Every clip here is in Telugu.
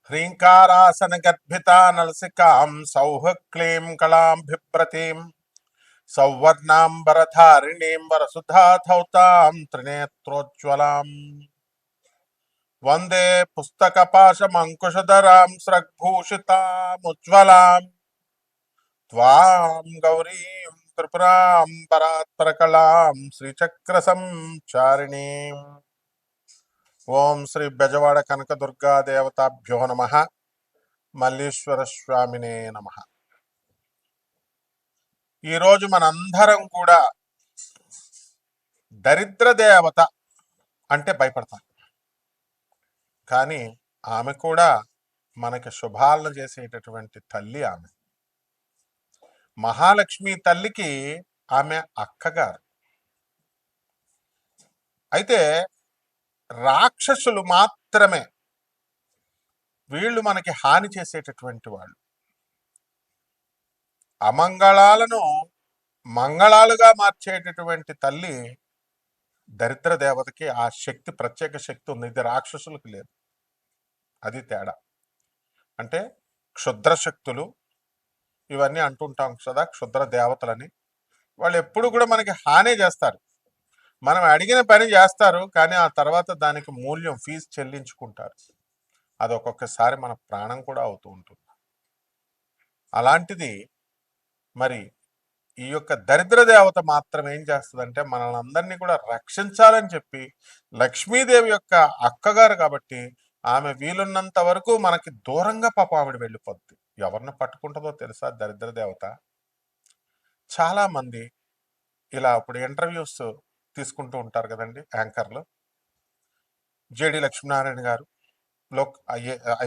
హ్రీంకారాసనగర్భితా నలసికాం సౌః క్లీం కళాం బిభ్రతీం సౌవర్ణాంబరధారిణీం వరసుధాధౌతాం త్రినేత్రోజ్వలాం వందే పుస్తకపాశమంకుశధరాం స్రగ్భూషితాముజ్వలాం త్వాం గౌరీం త్రిపురాం పరాత్పరకళాం శ్రీచక్రసంచారిణీం. ఓం శ్రీ బెజవాడ కనకదుర్గా దేవతాభ్యో నమ. మల్లీశ్వర స్వామినే నమ. ఈరోజు మనందరం కూడా దరిద్ర దేవత అంటే భయపడతాం, కానీ ఆమె కూడా మనకి శుభాలను చేసేటటువంటి తల్లి. ఆమె మహాలక్ష్మి తల్లికి ఆమె అక్కగారు. అయితే రాక్షసులు మాత్రమే వీళ్ళు మనకి హాని చేసేటటువంటి వాళ్ళు. అమంగళాలను మంగళాలుగా మార్చేటటువంటి తల్లి దరిద్ర దేవతకి ఆ శక్తి, ప్రత్యేక శక్తి ఉంది. ఇది రాక్షసులకు లేదు. అది తేడా. అంటే క్షుద్ర శక్తులు ఇవన్నీ అంటుంటాం కదా, క్షుద్ర దేవతలని. వాళ్ళు ఎప్పుడు కూడా మనకి హాని చేస్తారు. మనం అడిగిన పని చేస్తారు, కానీ ఆ తర్వాత దానికి మూల్యం, ఫీజు చెల్లించుకుంటారు. అది ఒక్కొక్కసారి మన ప్రాణం కూడా అవుతూ ఉంటుంది. అలాంటిది మరి ఈ యొక్క దరిద్ర దేవత మాత్రం ఏం చేస్తుందంటే మనల్ని అందరినీ కూడా రక్షించాలని చెప్పి, లక్ష్మీదేవి యొక్క అక్కగారు కాబట్టి ఆమె వీలున్నంత వరకు మనకి దూరంగా ఆవిడ వెళ్ళిపోద్ది. ఎవరిని పట్టుకుంటుందో తెలుసా దరిద్ర దేవత? చాలా మంది ఇలా ఇప్పుడు ఇంటర్వ్యూస్ తీసుకుంటూ ఉంటారు కదండి యాంకర్లు. జేడి లక్ష్మీనారాయణ గారు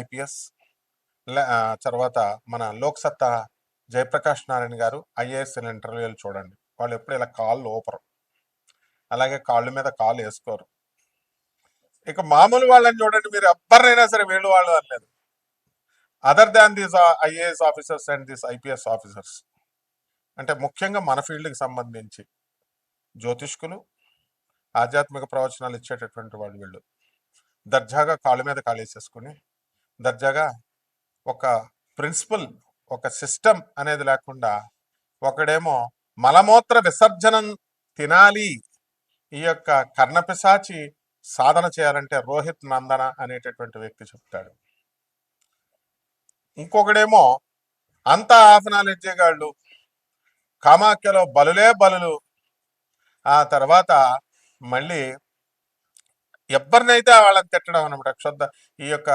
ఐపీఎస్, తర్వాత మన లోక్సత్తా జయప్రకాష్ నారాయణ గారు ఐఏఎస్ ఇంటర్వ్యూలు చూడండి. వాళ్ళు ఎప్పుడు ఇలా కాళ్ళు ఊపరు, అలాగే కాళ్ళ మీద కాళ్ళు వేసుకోరు. ఇక మామూలు వాళ్ళని చూడండి, మీరు ఎవరినైనా సరే వీళ్ళు వాళ్ళు అనలేదు. Other than these IAS officers and these IPS officers, అంటే ముఖ్యంగా మన ఫీల్డ్కి సంబంధించి జ్యోతిష్కులు, ఆధ్యాత్మిక ప్రవచనాలు ఇచ్చేటటువంటి వాళ్ళు వీళ్ళు దర్జాగా కాళ్ళ మీద కాళేసేసుకుని, దర్జాగా ఒక ప్రిన్సిపల్, ఒక సిస్టమ్ అనేది లేకుండా, ఒకడేమో మలమూత్ర విసర్జనం తినాలి, ఈ యొక్క కర్ణపిశాచి సాధన చేయాలంటే రోహిత్ నందన అనేటటువంటి వ్యక్తి చెప్తాడు. ఇంకొకడేమో అంతా హాఫ్ నాలెడ్జే గాళ్ళు, కామాఖ్యలో బలులే బలులు. ఆ తర్వాత మళ్ళీ ఎవరినైతే వాళ్ళని తిట్టడం అనమాట. ఈ యొక్క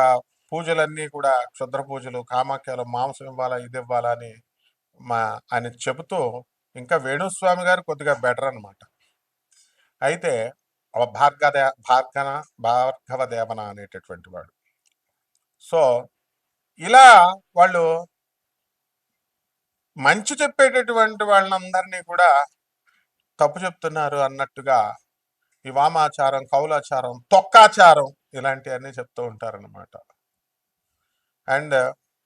పూజలన్నీ కూడా క్షుద్ర పూజలు, కామాఖ్యలో మాంసం ఇవ్వాలా, ఇది ఇవ్వాలా అని ఆయన చెబుతూ, ఇంకా వేణుస్వామి గారు కొద్దిగా బెటర్ అనమాట. అయితే భార్గవ దేవన అనేటటువంటి వాడు. సో ఇలా వాళ్ళు మంచి చెప్పేటటువంటి వాళ్ళందరినీ కూడా తప్పు చెప్తున్నారు అన్నట్టుగా ఈ వామాచారం, కౌలాచారం, తొక్కాచారం ఇలాంటివన్నీ చెప్తూ ఉంటారనమాట. అండ్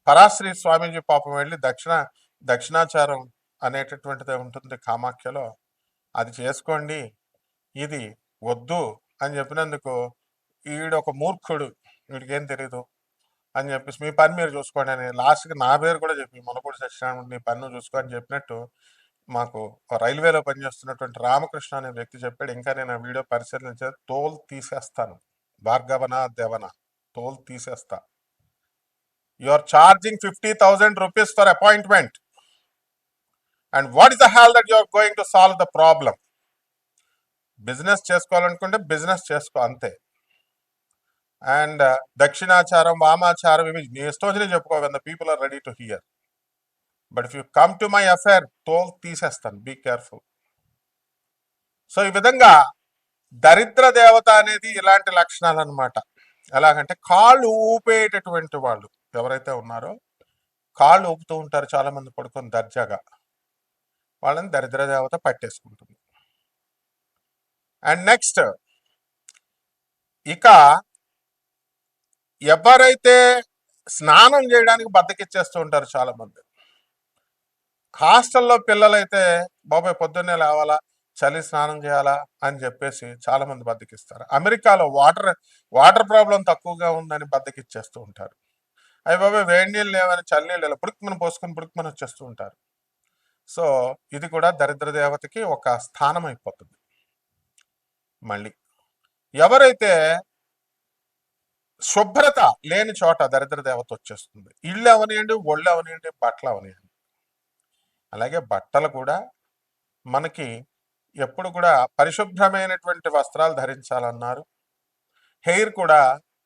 పరాశ్రీ స్వామీజీ పాపం వెళ్ళి దక్షిణాచారం అనేటటువంటిది ఉంటుంది కామాఖ్యలో, అది చేసుకోండి, ఇది వద్దు అని చెప్పినందుకు ఈడొక మూర్ఖుడు, వీడికేం తెలీదు అని చెప్పేసి మీ పని మీరు చూసుకోండి అని లాస్ట్కి నా పేరు కూడా చెప్పి మొలపూడి సత్యనారాయణ నీ పన్ను చూసుకో అని చెప్పినట్టు మాకు రైల్వేలో పనిచేస్తున్నటువంటి రామకృష్ణ అనే వ్యక్తి చెప్పాడు. ఇంకా నేను ఆ వీడియో పరిశీలించే తోలు తీసేస్తాను, భార్గవన దేవన తోలు తీసేస్తా. You are charging 50,000 rupees for appointment, and what is the hell that you are going to solve the problem? Business చేసుకోవాలనుకుంటే బిజినెస్ చేసుకో, అంతే. అండ్ దక్షిణాచారం, వామాచారం ఇవి నీ ఇష్టం వచ్చినా చెప్పుకో, when the people are ready to hear. But if you come to my affair, తోల్ తీసేస్తాను, బీ కేర్ఫుల్. సో ఈ విధంగా దరిద్ర దేవత అనేది ఇలాంటి లక్షణాలు అనమాట. ఎలాగంటే కాళ్ళు ఊపేటటువంటి వాళ్ళు ఎవరైతే ఉన్నారో, కాళ్ళు ఊపుతూ ఉంటారు చాలా మంది పడుకొని దర్జాగా, వాళ్ళని దరిద్ర దేవత పట్టేసుకుంటుంది. అండ్ నెక్స్ట్, ఇక ఎవరైతే స్నానం చేయడానికి బద్దకిచ్చేస్తూ ఉంటారు చాలా మంది. హాస్టల్లో పిల్లలైతే బాబాయ్ పొద్దున్నే లేవాలా, చలి స్నానం చేయాలా అని చెప్పేసి చాలా మంది బద్దకిస్తారు. అమెరికాలో వాటర్ ప్రాబ్లం తక్కువగా ఉందని బద్దకిచ్చేస్తూ ఉంటారు. అవి బాబా వేడి నీళ్ళు లేవని చల్లనీళ్ళు పుడుక్కుమని పోసుకొని పుడుక్కుమని వచ్చేస్తూ ఉంటారు. సో ఇది కూడా దరిద్ర దేవతకి ఒక స్థానం అయిపోతుంది. మళ్ళీ ఎవరైతే శుభ్రత లేని చోట దరిద్ర దేవత వచ్చేస్తుంది. ఇళ్ళు అవనియండి, ఒళ్ళు అవనియండి, బట్టలు అవనియండి. అలాగే బట్టలు కూడా మనకి ఎప్పుడు కూడా పరిశుభ్రమైనటువంటి వస్త్రాలు ధరించాలన్నారు. హెయిర్ కూడా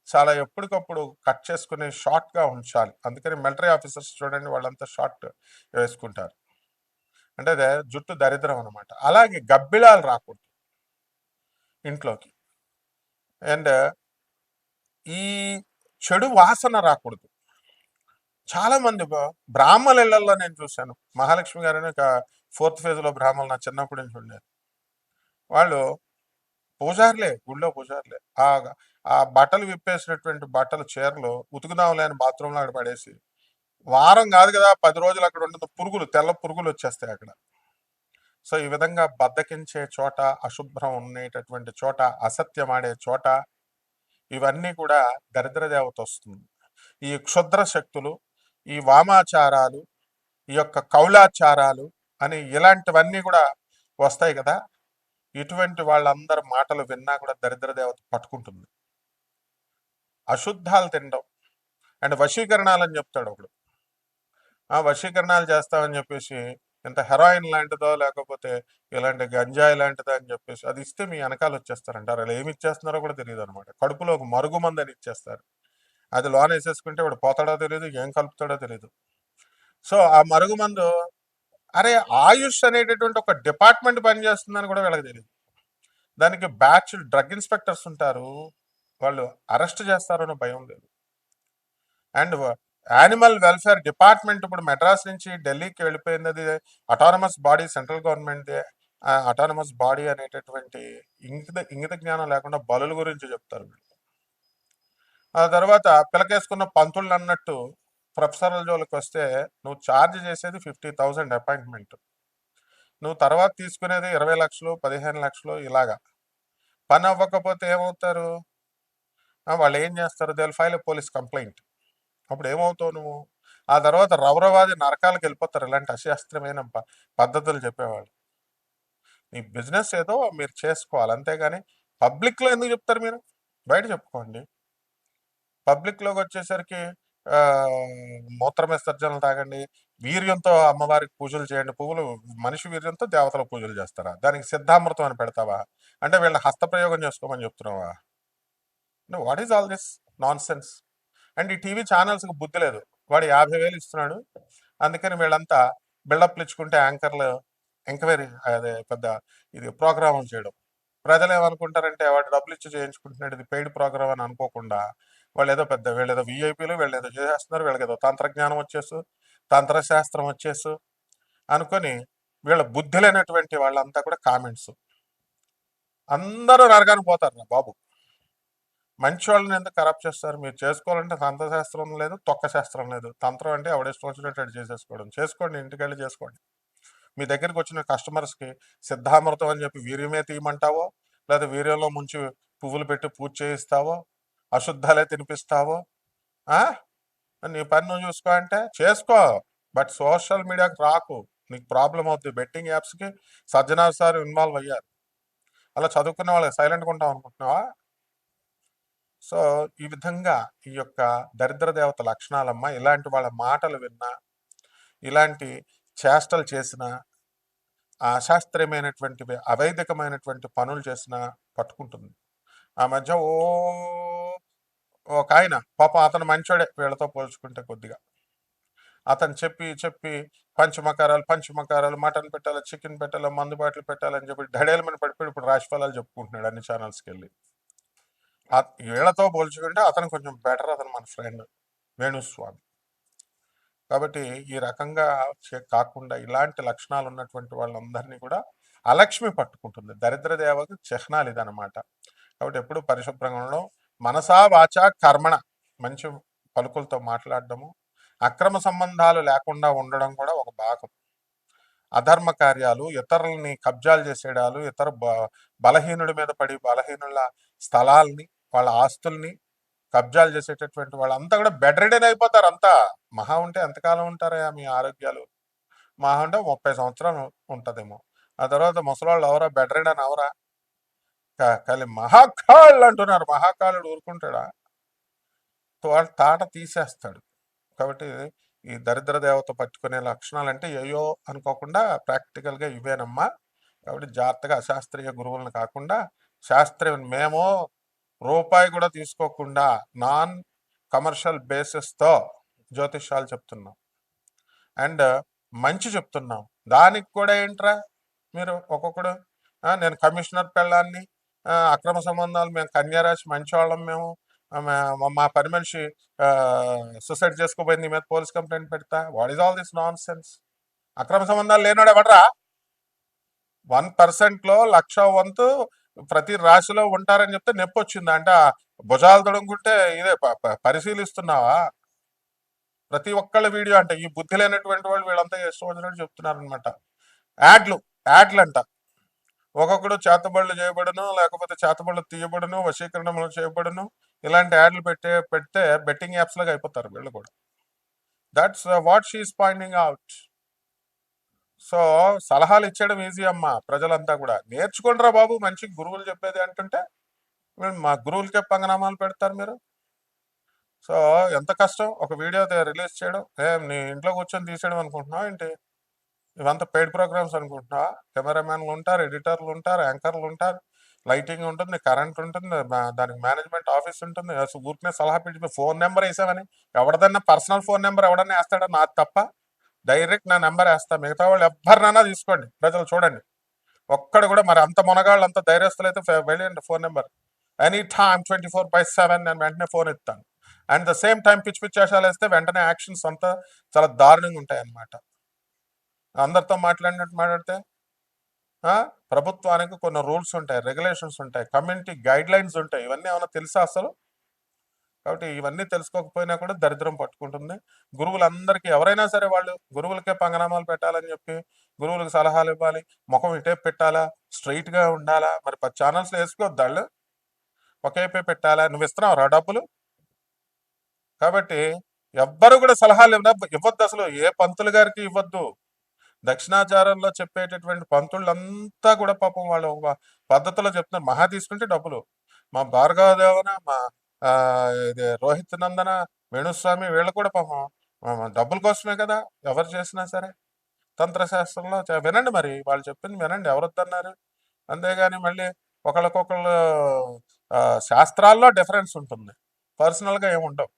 చాలా ఎప్పటికప్పుడు కట్ చేసుకుని షార్ట్గా ఉంచాలి. అందుకని మిలిటరీ ఆఫీసర్స్ చూడండి, వాళ్ళంతా షార్ట్ వేసుకుంటారు. అంటే అదే జుట్టు దరిద్రం అనమాట. అలాగే గబ్బిలాలు రాకూడదు ఇంట్లోకి. అండ్ ఈ చెడు వాసన రాకూడదు. చాలా మంది బ్రాహ్మణ ఇళ్లలో నేను చూశాను. మహాలక్ష్మి గారిని ఒక 4th phase లో బ్రాహ్మణులు నా చిన్నప్పటి నుంచి ఉండేది. వాళ్ళు పూజారులే, గుళ్ళో పూజారులే. ఆ బట్టలు విప్పేసినటువంటి బట్టలు చీరలు ఉతుకుదాంలే అని బాత్రూంలో అక్కడ పడేసి వారం కాదు కదా 10 రోజులు అక్కడ ఉంటుంది. పురుగులు, తెల్ల పురుగులు వచ్చేస్తాయి అక్కడ. సో ఈ విధంగా బద్దకించే చోట, అశుభ్రం ఉండేటటువంటి చోట, అసత్యం ఆడే చోట ఇవన్నీ కూడా దరిద్ర దేవత వస్తుంది. ఈ క్షుద్ర శక్తులు, ఈ వామాచారాలు, ఈ యొక్క కౌలాచారాలు అని ఇలాంటివన్నీ కూడా వస్తాయి కదా. ఇటువంటి వాళ్ళందరి మాటలు విన్నా కూడా దరిద్ర దేవత పట్టుకుంటుంది. అశుద్ధాలు తినడం అండ్ వశీకరణాలు అని చెప్తాడు ఒకడు. ఆ వశీకరణాలు చేస్తామని చెప్పేసి ఇంత హెరాయిన్ లాంటిదో లేకపోతే ఇలాంటి గంజాయి లాంటిదో అని చెప్పేసి అది ఇస్తే మీ వెనకాల వచ్చేస్తారంటారు. అలా ఏమి ఇచ్చేస్తున్నారో కూడా తెలియదు అనమాట. కడుపులో ఒక మరుగుమంది అని ఇచ్చేస్తారు. అది లోన వేసేసుకుంటే వాడు పోతాడో తెలియదు, ఏం కలుపుతాడో తెలియదు. సో ఆ మరుగుమందు అరే ఆయుష్ అనేటటువంటి ఒక డిపార్ట్మెంట్ పనిచేస్తుందని కూడా వీళ్ళకి తెలియదు. దానికి బ్యాచ్ డ్రగ్ ఇన్స్పెక్టర్స్ ఉంటారు, వాళ్ళు అరెస్ట్ చేస్తారని భయం లేదు. అండ్ యానిమల్ వెల్ఫేర్ డిపార్ట్మెంట్ ఇప్పుడు మెడ్రాస్ నుంచి ఢిల్లీకి వెళ్ళిపోయింది. అది autonomous body, central government autonomous body అనేటటువంటి ఇంగిత జ్ఞానం లేకుండా బలుల గురించి చెప్తారు వీళ్ళు. ఆ తర్వాత పిలకేసుకున్న పంతుళ్ళు అన్నట్టు ప్రొఫెసర్ల జోలికి వస్తే నువ్వు ఛార్జ్ చేసేది 50,000 అపాయింట్మెంట్, నువ్వు తర్వాత తీసుకునేది 20 లక్షలు 15 లక్షలు. ఇలాగా పని అవ్వకపోతే ఏమవుతారు వాళ్ళు, ఏం చేస్తారు? They will file a police complaint. అప్పుడు ఏమవుతావు నువ్వు? ఆ తర్వాత రవరవాది నరకాలకు వెళ్ళిపోతారు ఇలాంటి అశాస్త్రమైన పద్ధతులు చెప్పేవాళ్ళు. మీ బిజినెస్ ఏదో మీరు చేసుకోవాలి, అంతేగాని పబ్లిక్లో ఎందుకు చెప్తారు? మీరు బయట చెప్పుకోండి. పబ్లిక్లోకి వచ్చేసరికి మూత్ర విసర్జనలు తాగండి, వీర్యంతో అమ్మవారికి పూజలు చేయండి. పువ్వులు మనిషి వీర్యంతో దేవతల పూజలు చేస్తారా? దానికి సిద్ధామృతం అని పెడతావా? అంటే వీళ్ళ హస్తప్రయోగం చేసుకోమని చెప్తున్నావా? What is all this non sense? And ఈ టీవీ ఛానల్స్కి బుద్ధి లేదు. వాడు 50,000 ఇస్తున్నాడు, అందుకని వీళ్ళంతా బిల్డప్లు ఇచ్చుకుంటే యాంకర్లు ఎంక్వైరీ అదే పెద్ద ఇది ప్రోగ్రామ్ చేయడం. ప్రజలు ఏమనుకుంటారంటే వాడు డబ్బులు ఇచ్చి చేయించుకుంటున్నాడు, ఇది పెయిడ్ ప్రోగ్రామ్ అని అనుకోకుండా వాళ్ళు ఏదో పెద్ద వీళ్ళు ఏదో విఐపీలు, వీళ్ళు ఏదో చేసేస్తున్నారు, వీళ్ళకి ఏదో తంత్రజ్ఞానం వచ్చేసు, తంత్రశాస్త్రం వచ్చేసు అనుకొని వీళ్ళ బుద్ధి లేనటువంటి వాళ్ళంతా కూడా కామెంట్స్. అందరూ నరకానికి పోతారు బాబు. మంచి వాళ్ళని ఎందుకు కరప్ట్ చేస్తారు? మీరు చేసుకోవాలంటే తంత్రశాస్త్రం లేదు, తొక్క శాస్త్రం లేదు. తంత్రం అంటే ఎవడేష్టం వచ్చినట్టు చేసేసుకోవడం. చేసుకోండి, ఇంటికెళ్ళి చేసుకోండి. మీ దగ్గరికి వచ్చిన కస్టమర్స్కి సిద్ధామృతం అని చెప్పి వీర్యమే తీయమంటావో, లేదా వీర్యంలో ముంచి పువ్వులు పెట్టి పూజ చేయిస్తావో, అశుద్ధాలే తినిపిస్తావో, నీ పని నువ్వు చూసుకో అంటే చేసుకో, బట్ సోషల్ మీడియాకి రాకు, నీకు ప్రాబ్లం అవుతుంది. బెట్టింగ్ యాప్స్కి సజ్జనార్ సార్ ఇన్వాల్వ్ అయ్యారు. అలా చదువుకునే వాళ్ళకి సైలెంట్గా ఉంటాం అనుకుంటున్నావా? సో ఈ విధంగా ఈ యొక్క దరిద్ర దేవత లక్షణాలమ్మ. ఇలాంటి వాళ్ళ మాటలు విన్నా, ఇలాంటి చేష్టలు చేసిన, అశాస్త్రీయమైనటువంటి అవైదికమైనటువంటి పనులు చేసిన పట్టుకుంటుంది. ఆ మధ్య ఒక ఆయన పాపం, అతను మంచోడే వీళ్ళతో పోల్చుకుంటే కొద్దిగా. అతను చెప్పి చెప్పి పంచమకారాలు మటన్ పెట్టాలి, చికెన్ పెట్టాలి, మందు బాటలు పెట్టాలని చెప్పి ఢడేలమని పడిపోయి ఇప్పుడు రాశిఫలాలు చెప్పుకుంటున్నాడు అన్ని ఛానల్స్కి వెళ్ళి. వీళ్ళతో పోల్చుకుంటే అతను కొంచెం బెటర్, అతను మన ఫ్రెండ్ వేణుస్వామి. కాబట్టి ఈ రకంగా కాకుండా ఇలాంటి లక్షణాలు ఉన్నటువంటి వాళ్ళందరినీ కూడా అలక్ష్మి పట్టుకుంటుంది. దరిద్ర దేవత చిహ్నాలు ఇదనమాట. కాబట్టి ఎప్పుడు పరిశుభ్రంగా ఉండడం, మనసా వాచా కర్మణ, మంచి పలుకులతో మాట్లాడడము, అక్రమ సంబంధాలు లేకుండా ఉండడం కూడా ఒక భాగం. అధర్మ కార్యాలు, ఇతరులని కబ్జాలు చేసేయడాలు, ఇతర బలహీనుడి మీద పడి బలహీనుల స్థలాల్ని, వాళ్ళ ఆస్తుల్ని కబ్జాలు చేసేటటువంటి వాళ్ళంతా కూడా బెడ్ రిడెన్ అయిపోతారు. అంతా మహా ఉంటే ఎంతకాలం ఉంటారా మీ ఆరోగ్యాలు? మహా ఉంటే 30 సంవత్సరాలు ఉంటదేమో. ఆ తర్వాత ముసలోళ్ళు ఎవరా బెడ్ రిడెన్ అవరా? కానీ మహాకాళ్ళు అంటున్నారు. మహాకాళుడు ఊరుకుంటాడా? వాడు తాట తీసేస్తాడు. కాబట్టి ఈ దరిద్ర దేవత పట్టుకునే లక్షణాలంటే ఏయో అనుకోకుండా ప్రాక్టికల్గా ఇవేనమ్మా. కాబట్టి జాగ్రత్తగా అశాస్త్రీయ గురువులను కాకుండా శాస్త్రీయ మేము రూపాయి కూడా తీసుకోకుండా నాన్ కమర్షియల్ బేసిస్తో జ్యోతిష్యాలు చెప్తున్నాం. అండ్ మంచి చెప్తున్నాం. దానికి కూడా ఏంట్రా మీరు ఒక్కొక్కడు నేను కమిషనర్ పెళ్ళాన్ని, అక్రమ సంబంధాలు, మేము కన్యారాశి మంచివాళ్ళం, మేము మా పని మనిషి సూసైడ్ చేసుకోపోయింది, మీద పోలీస్ కంప్లైంట్ పెడతా. What is all this non sense? అక్రమ సంబంధాలు లేనాడు ఎవడరా? 1%లో 1,00,000 వంతు ప్రతి రాశిలో ఉంటారని చెప్తే నొప్పి వచ్చిందా అంటే భుజాలు తొడుగుంటే ఇదే పరిశీలిస్తున్నావా? ప్రతి ఒక్కళ్ళ వీడియో అంటే ఈ బుద్ధి లేనటువంటి వాళ్ళు వీళ్ళంతా ఇష్టం వచ్చినట్టు చెప్తున్నారనమాట. యాడ్లు అంట. ఒక్కొక్కడు చేతబడులు చేయబడును, లేకపోతే చేతబడులు తీయబడును, వశీకరణములు చేయబడును, ఇలాంటి యాడ్లు పెడితే బెట్టింగ్ యాప్స్ లాగా అయిపోతారు వీళ్ళు కూడా. That's what she is pointing out. So సలహాలు ఇచ్చేయడం ఈజీ అమ్మా. ప్రజలంతా కూడా నేర్చుకుంటారా బాబు, మంచి గురువులు చెప్పేది అంటుంటే మా గురువులకే పంగనామాలు పెడతారు మీరు. సో ఎంత కష్టం ఒక వీడియో రిలీజ్ చేయడం. నీ ఇంట్లో కూర్చొని తీసేయడం అనుకుంటున్నావు ఏంటి? ఇవంతా పెయిడ్ ప్రోగ్రామ్స్ అనుకుంటున్నావా? కెమెరామ్యాన్లు ఉంటారు, ఎడిటర్లు ఉంటారు, యాంకర్లు ఉంటారు, లైటింగ్ ఉంటుంది, కరెంట్ ఉంటుంది, దానికి మేనేజ్మెంట్ ఆఫీస్ ఉంటుంది. ఊరికనే సలహా పెట్టి ఫోన్ నెంబర్ వేసామని ఎవరిదన్నా పర్సనల్ ఫోన్ నెంబర్ ఎవడన్నా వేస్తాడా? నాది తప్ప డైరెక్ట్ నా నెంబర్ వేస్తా. మిగతా వాళ్ళు ఎవరినైనా తీసుకోండి, ప్రజలు చూడండి. ఒక్కడు కూడా మరి అంత మునగాళ్ళు అంత ధైర్యస్తులు అయితే వెళ్ళండి ఫోన్ నెంబర్. ఎనీ టైమ్ 24/7 నేను వెంటనే ఫోన్ ఎత్తాను. అండ్ ద సేమ్ టైం పిచ్చి పిచ్చి వేషాలు వేస్తే వెంటనే యాక్షన్స్ అంతా చాలా దారుణంగా ఉంటాయి అన్నమాట. అందరితో మాట్లాడినట్టు మాట్లాడితే ప్రభుత్వానికి కొన్ని రూల్స్ ఉంటాయి, రెగ్యులేషన్స్ ఉంటాయి, కమ్యూనిటీ గైడ్ లైన్స్ ఉంటాయి. ఇవన్నీ ఏమైనా తెలుసా అసలు? కాబట్టి ఇవన్నీ తెలుసుకోకపోయినా కూడా దరిద్రం పట్టుకుంటుంది. గురువులందరికీ ఎవరైనా సరే వాళ్ళు గురువులకే పంగనామాలు పెట్టాలని చెప్పి గురువులకు సలహాలు ఇవ్వాలి. ముఖం ఇటే పెట్టాలా, స్ట్రైట్గా ఉండాలా? మరి 10 ఛానల్స్లో వేసుకోవద్దు వాళ్ళు, ఒకేపే పెట్టాలా? నువ్వు ఇస్తున్నావు డబ్బులు. కాబట్టి ఎవ్వరు కూడా సలహాలు ఇవ్వద్దు అసలు. ఏ పంతులు గారికి ఇవ్వద్దు. దక్షిణాచారంలో చెప్పేటటువంటి పంతుళ్ళంతా కూడా పాపం వాళ్ళు ఒక పద్ధతిలో చెప్తున్నారు. మహా తీసుకుంటే డబ్బులు. మా భార్గవదేవన, మా ఇది రోహిత్ నందన, వేణుస్వామి వీళ్ళు కూడా పాపం డబ్బుల కోసమే కదా ఎవరు చేసినా సరే. తంత్రశాస్త్రంలో వినండి, మరి వాళ్ళు చెప్పింది వినండి, ఎవరొద్దన్నారు? అంతేగాని మళ్ళీ ఒకళ్ళకొకళ్ళు శాస్త్రాల్లో డిఫరెన్స్ ఉంటుంది, పర్సనల్గా ఏముండవు.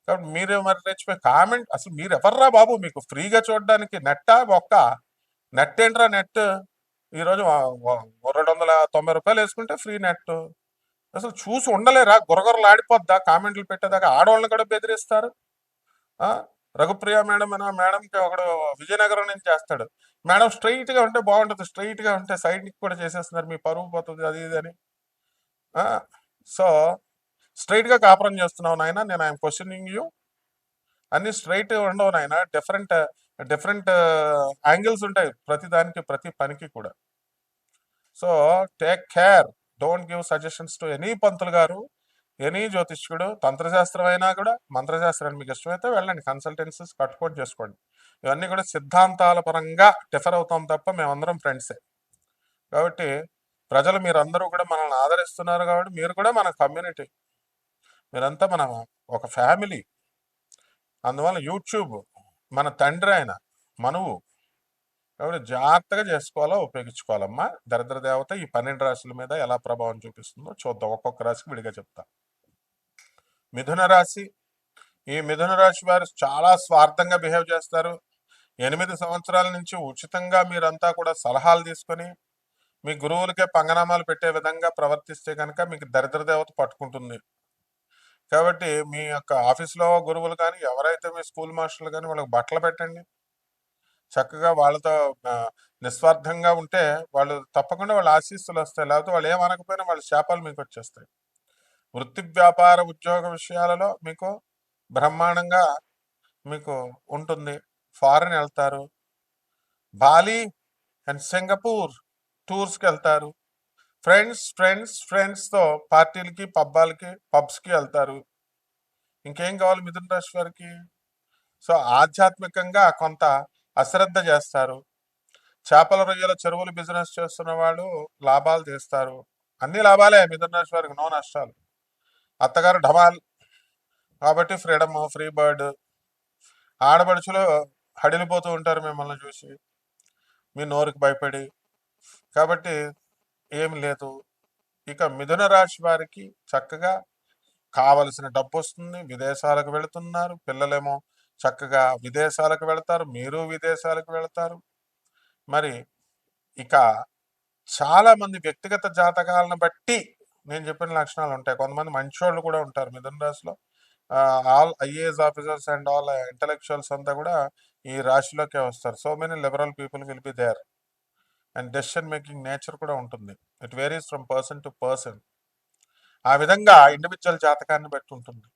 కాబట్టి మీరు మరి రెచ్చిపోయి కామెంట్ అసలు మీరు ఎవర్రా బాబు? మీకు ఫ్రీగా చూడడానికి నెట్టా ఒక్క నెట్ ఏంట్రా? నెట్ ఈరోజు 290 రూపాయలు వేసుకుంటే ఫ్రీ నెట్. అసలు చూసి ఉండలేరా? గురగొరలు ఆడిపోద్దా కామెంట్లు పెట్టేదాకా? ఆడవాళ్ళని కూడా బెదిరిస్తారు. రఘుప్రియ మేడం అన్న మేడంకి ఒకడు విజయనగరం నుంచి చేస్తాడు. మేడం స్ట్రైట్గా ఉంటే బాగుంటుంది, స్ట్రైట్గా ఉంటే సైడ్కి కూడా చేసేస్తున్నారు, మీ పరువు పోతుంది అది ఇది అని. సో స్ట్రైట్గా కాపురం చేస్తున్నావు నాయన, నేను ఐఎమ్ క్వశ్చనింగ్ యూ. అన్ని స్ట్రైట్ ఉండవు నాయన, డిఫరెంట్ డిఫరెంట్ యాంగిల్స్ ఉంటాయి ప్రతి దానికి, ప్రతి పనికి కూడా. So take care, don't give suggestions to any పంతులు గారు, ఎనీ జ్యోతిష్కుడు. తంత్రశాస్త్రం అయినా కూడా, మంత్రశాస్త్రాన్ని మీకు ఇష్టమైతే వెళ్ళండి, కన్సల్టెన్సీస్ కట్టుకోండి, చేసుకోండి. ఇవన్నీ కూడా సిద్ధాంతాల పరంగా డిఫర్ అవుతాం తప్ప మేమందరం ఫ్రెండ్సే. కాబట్టి ప్రజలు మీరందరూ కూడా మనల్ని ఆదరిస్తున్నారు కాబట్టి మీరు కూడా మన కమ్యూనిటీ, మీరంతా మన ఒక ఫ్యామిలీ. అందువల్ల యూట్యూబ్ మన తండ్రి ఆయన మనువు. కాబట్టి జాగ్రత్తగా చేసుకోవాలో ఉపయోగించుకోవాలమ్మా. దరిద్ర దేవత ఈ 12 రాశుల మీద ఎలా ప్రభావం చూపిస్తుందో చూద్దాం. ఒక్కొక్క రాశికి విడిగా చెప్తా. మిథున రాశి. ఈ మిథున రాశి వారు చాలా స్వార్థంగా బిహేవ్ చేస్తారు. 8 సంవత్సరాల నుంచి ఉచితంగా మీరంతా కూడా సలహాలు తీసుకొని మీ గురువులకే పంగనామాలు పెట్టే విధంగా ప్రవర్తిస్తే కనుక మీకు దరిద్ర దేవత పట్టుకుంటుంది. కాబట్టి మీ యొక్క ఆఫీస్లో గురువులు కానీ, ఎవరైతే మీ స్కూల్ మాస్టర్లు కానీ, వాళ్ళకి బట్టలు పెట్టండి. చక్కగా వాళ్ళతో నిస్వార్థంగా ఉంటే వాళ్ళు తప్పకుండా వాళ్ళ ఆశీస్సులు వస్తాయి. లేకపోతే వాళ్ళు ఏమనకపోయినా వాళ్ళ శాపాలు మీకు వచ్చేస్తాయి. వృత్తి వ్యాపార ఉద్యోగ విషయాలలో మీకు బ్రహ్మాండంగా మీకు ఉంటుంది. ఫారెన్ వెళ్తారు, బాలి అండ్ సింగపూర్ టూర్స్కి వెళ్తారు, ఫ్రెండ్స్తో పార్టీలకి పబ్బాలకి పబ్స్కి వెళ్తారు. ఇంకేం కావాలి మిథున రాశి వారికి? సో ఆధ్యాత్మికంగా కొంత అశ్రద్ధ చేస్తారు. చేపల రొయ్యల చెరువులు బిజినెస్ చేస్తున్న వాళ్ళు లాభాలు తీస్తారు. అన్ని లాభాలే మిథున రాశి వారికి, నో నష్టాలు. అత్తగారు ఢమాల్ కాబట్టి ఫ్రీడమ్, ఫ్రీ బర్డ్. ఆడపడుచులు హడిలిపోతూ ఉంటారు మిమ్మల్ని చూసి, మీ నోరుకి భయపడి. కాబట్టి ఏం లేదు. ఇక మిథున రాశి వారికి చక్కగా కావలసిన డబ్బు వస్తుంది, విదేశాలకు వెళుతున్నారు. పిల్లలేమో చక్కగా విదేశాలకు వెళతారు, మీరు విదేశాలకు వెళతారు. మరి ఇక చాలా మంది వ్యక్తిగత జాతకాలను బట్టి నేను చెప్పిన లక్షణాలు ఉంటాయి. కొంతమంది మంచోళ్ళు కూడా ఉంటారు మిథున రాశిలో. All IAS officers and all intellectuals అంతా కూడా ఈ రాశిలోకే వస్తారు. So many liberal people will be there. And decision making nature కూడా ఉంటుంది. It varies from person to person. ఆ విధంగా ఇండివిజువల్ జాతకాన్ని బట్టి ఉంటుంది.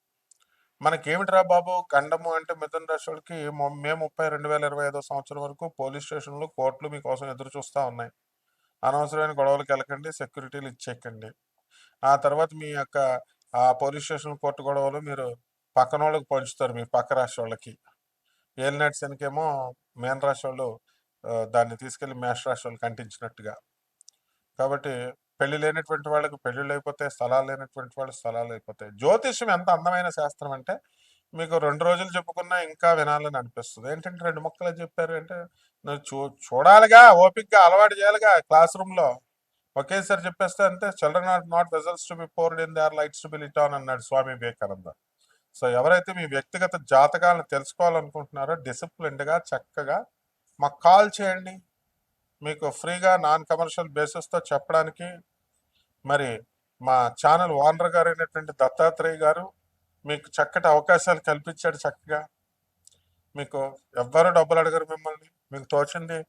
మనకేమిటిరా బాబు గండము అంటే మిథున రాశి వాళ్ళకి మే 30, 2025 సంవత్సరం వరకు పోలీస్ స్టేషన్లు, కోర్టులు మీకోసం ఎదురు చూస్తూ ఉన్నాయి. అనవసరమైన గొడవలకు వెళ్ళకండి, సెక్యూరిటీలు ఇచ్చేయకండి. ఆ తర్వాత మీ యొక్క ఆ పోలీస్ స్టేషన్, కోర్టు గొడవలు మీరు పక్కన వాళ్ళకి పంచుతారు, మీ పక్క రాశి వాళ్ళకి. ఏలినాటి శనికేమో మేన రాశి వాళ్ళు దాన్ని తీసుకెళ్లి మేష రాశి వాళ్ళకి అంటించినట్టుగా. కాబట్టి పెళ్లి లేనటువంటి వాళ్ళకి పెళ్లిళ్ళు అయిపోతాయి, స్థలాలు లేనటువంటి వాళ్ళు స్థలాలు అయిపోతాయి. జ్యోతిష్యం ఎంత అందమైన శాస్త్రం అంటే మీకు 2 రోజులు చెప్పుకున్నా ఇంకా వినాలని అనిపిస్తుంది. ఏంటంటే 2 ముక్కలు చెప్పారు అంటే నువ్వు చూడాలిగా, ఓపిక్గా అలవాటు చేయాలిగా. క్లాస్ రూమ్లో ఒకేసారి చెప్పేస్తే అంతే. Children are not vessels to be poured in, they are lights to be lit on అన్నాడు స్వామి వివేకానంద. సో ఎవరైతే మీ వ్యక్తిగత జాతకాలను తెలుసుకోవాలనుకుంటున్నారో డిసిప్లిన్డ్గా చక్కగా మాకు కాల్ చేయండి. మీకు ఫ్రీగా నాన్ కమర్షియల్ బేసిస్తో చెప్పడానికి మరి మా ఛానల్ ఓనర్ గారు అయినటువంటి దత్తాత్రేయ గారు మీకు చక్కటి అవకాశాలు కల్పించాడు. చక్కగా మీకు ఎవ్వరు డబ్బులు అడగరు మిమ్మల్ని, మీకు తోచింది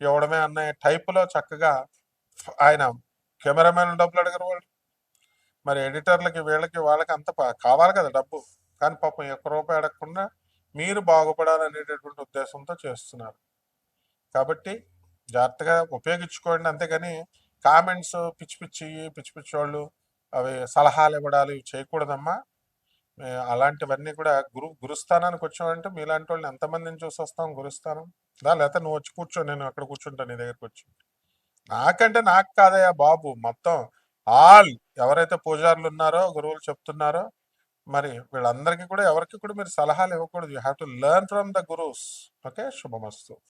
ఇవ్వడమే అన్న టైపులో చక్కగా ఆయన. కెమెరామెన్ డబ్బులు అడగరు వాళ్ళు, మరి ఎడిటర్లకి వీళ్ళకి వాళ్ళకి అంత కావాలి కదా డబ్బు. కానీ పాపం 1 రూపాయి అడగకుండా మీరు బాగుపడాలనేటటువంటి ఉద్దేశంతో చేస్తున్నారు. కాబట్టి జాగ్రత్తగా ఉపయోగించుకోండి. అంతేగాని కామెంట్స్ పిచ్చి పిచ్చి వాళ్ళు అవి సలహాలు ఇవ్వడాలు ఇవి చేయకూడదమ్మా. అలాంటివన్నీ కూడా గురుస్థానానికి వచ్చామంటే మీలాంటి వాళ్ళని ఎంతమందిని చూసి వస్తాం గురుస్థానం. లేకపోతే నువ్వు వచ్చి కూర్చో, నేను అక్కడ కూర్చుంటాను నీ దగ్గరకు వచ్చి. నాకంటే నాకు కాదయ్యా బాబు, మొత్తం ఆల్ ఎవరైతే పూజారులు ఉన్నారో, గురువులు చెప్తున్నారో, మరి వీళ్ళందరికీ కూడా ఎవరికి కూడా మీరు సలహాలు ఇవ్వకూడదు. You have to learn from the gurus. Okay, Subhamastu.